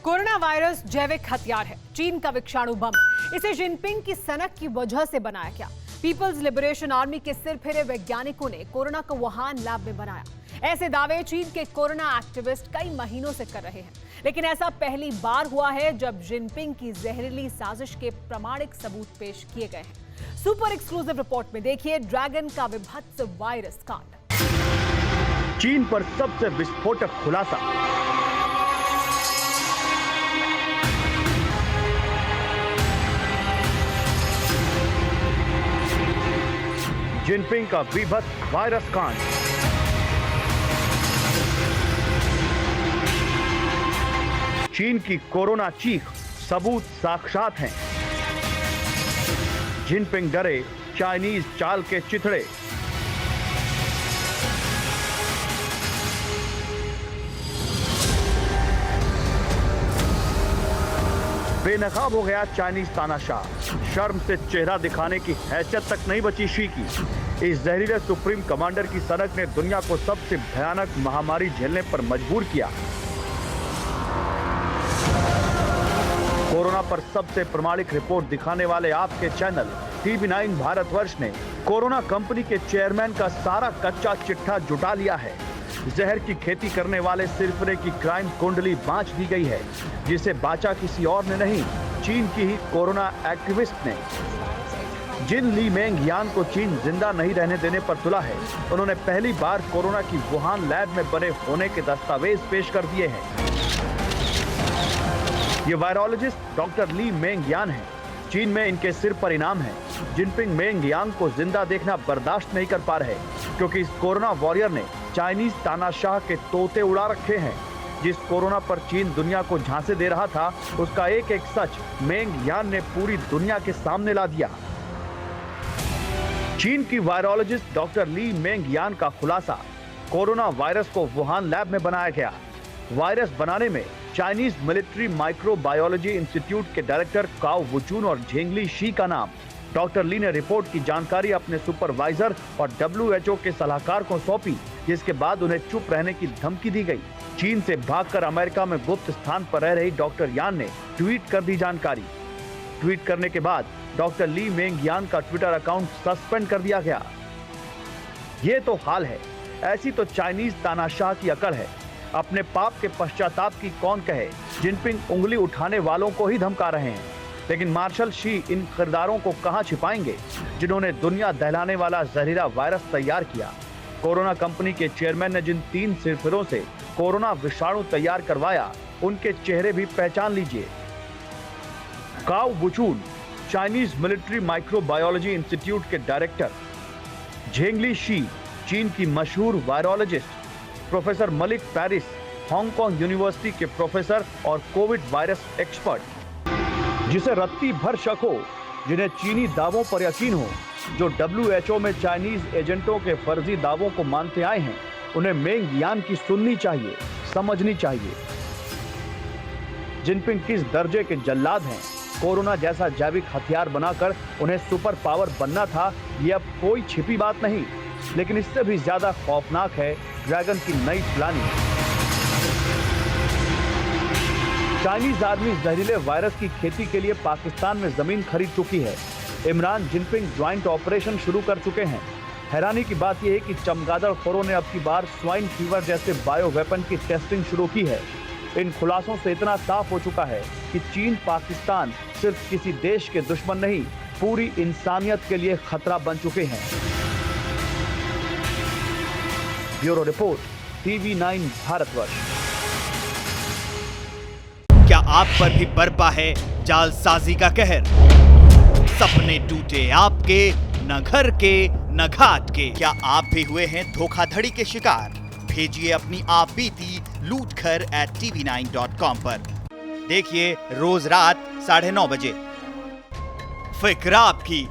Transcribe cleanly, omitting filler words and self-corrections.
Corona virus जैविक हथियार है, चीन का विषाणु बम। इसे जिनपिंग की सनक की वजह से बनाया गया। पीपल्स लिबरेशन आर्मी के सिर फिरे वैज्ञानिकों ने कोरोना को वुहान लैब में बनाया। ऐसे दावे चीन के कोरोना एक्टिविस्ट कई महीनों से कर रहे हैं, लेकिन ऐसा पहली बार हुआ है जब जिनपिंग की जहरीली साजिश के प्रामाणिक सबूत पेश किए गए हैं। सुपर एक्सक्लूसिव रिपोर्ट में देखिए ड्रैगन का विभत्स वायरस कांड। चीन पर सबसे विस्फोटक खुलासा। जिनपिंग का विभत्स वायरस कांड। चीन की कोरोना चीख, सबूत साक्षात हैं। जिनपिंग डरे, चाइनीज चाल के चिथड़े। बेनकाब हो गया चाइनीज तानाशाह। शर्म से चेहरा दिखाने की हैसियत तक नहीं बची शी की। इस जहरीले सुप्रीम कमांडर की सनक ने दुनिया को सबसे भयानक महामारी झेलने पर मजबूर किया। कोरोना पर सबसे प्रामाणिक रिपोर्ट दिखाने वाले आपके चैनल TV9 भारतवर्ष ने कोरोना कंपनी के चेयरमैन का सारा कच्चा चिट्ठा जुटा लिया है। जहर की खेती करने वाले सिरफिरे की क्राइम कुंडली बांच दी गई है, जिसे बांचा किसी और ने नहीं, चीन की ही कोरोना एक्टिविस्ट ने। जिन ली मेंग यान को चीन जिंदा नहीं रहने देने पर तुला है, उन्होंने पहली बार कोरोना की वुहान लैब में बने होने के दस्तावेज पेश कर दिए हैं। ये वायरोलॉजिस्ट डॉक्टर ली मेंग यान है। चीन में इनके सिर पर इनाम है। जिनपिंग मेंग यांग को जिंदा देखना बर्दाश्त नहीं कर पा रहे, क्योंकि इस कोरोना वॉरियर ने चाइनीज तानाशाह के तोते उड़ा रखे हैं। जिस कोरोना पर चीन दुनिया को झांसे दे रहा था, उसका एक एक सच मेंग यान ने पूरी दुनिया के सामने ला दिया। चीन की वायरोलॉजिस्ट डॉक्टर ली मेंग यान का खुलासा, कोरोना वायरस को वुहान लैब में बनाया गया। वायरस बनाने में चाइनीज मिलिट्री माइक्रोबायोलॉजी इंस्टीट्यूट के डायरेक्टर काओ वुचून और झेंगली शी का नाम। डॉक्टर ली ने रिपोर्ट की जानकारी अपने सुपरवाइजर और WHO के सलाहकार को सौंपी, जिसके बाद उन्हें चुप रहने की धमकी दी गई। चीन से भागकर अमेरिका में गुप्त स्थान पर रह रही डॉक्टर यान ने ट्वीट कर दी जानकारी। ट्वीट करने के बाद डॉक्टर ली मेंग यान का ट्विटर अकाउंट सस्पेंड कर दिया गया। ये तो हाल है, ऐसी तो चाइनीज तानाशाह की अकड़ है। अपने पाप के पश्चाताप की कौन कहे। जिनपिंग उंगली उठाने वालों को ही धमका रहे हैं, लेकिन मार्शल शी इन किरदारों को कहां छिपाएंगे, जिन्होंने दुनिया दहलाने वाला जहरीला वायरस तैयार किया। कोरोना कंपनी के चेयरमैन ने जिन 3 सिरफिरों से कोरोना विषाणु तैयार करवाया, उनके चेहरे भी पहचान लीजिए। काओ वुचून, चाइनीज मिलिट्री माइक्रोबायोलॉजी इंस्टीट्यूट के डायरेक्टर। झेंगली शी, चीन की मशहूर virologist. Professor Malik Paris, Hong Kong university के प्रोफेसर और कोविड वायरस एक्सपर्ट। जिसे रत्ती भर शक हो, जिन्हें चीनी दावों पर यकीन हो, जो WHO में चाइनीज एजेंटों के फर्जी दावों को मानते आए हैं, उन्हें मेंग यान की सुननी चाहिए, समझनी चाहिए। जिनपिंग किस दर्जे के जल्लाद हैं। कोरोना जैसा जैविक हथियार बनाकर उन्हें सुपर पावर बनना था, ये अब कोई छिपी बात नहीं। लेकिन इससे भी ज्यादा खौफनाक है ड्रैगन की नई प्लानिंग। चाइनीज आर्मी जहरीले वायरस की खेती के लिए पाकिस्तान में जमीन खरीद चुकी है। इमरान जिनपिंग ज्वाइंट ऑपरेशन शुरू कर चुके हैं। हैरानी की बात यह है कि चमगादड़ खोरों ने अब की बार स्वाइन फीवर जैसे बायो वेपन की टेस्टिंग शुरू की है। इन खुलासों से इतना साफ हो चुका है कि चीन पाकिस्तान सिर्फ किसी देश के दुश्मन नहीं, पूरी इंसानियत के लिए खतरा बन चुके हैं। Bureau report, TV9 Bharatvarsh. क्या आप पर भी बरपा है जालसाजी का कहर? सपने टूटे आपके, न घर के न घाट के। क्या आप भी हुए हैं धोखाधड़ी के शिकार? भेजिए अपनी आप बीती लूटखर @tv9.com पर। देखिए रोज रात 9:30 बजे। फिक्र आपकी।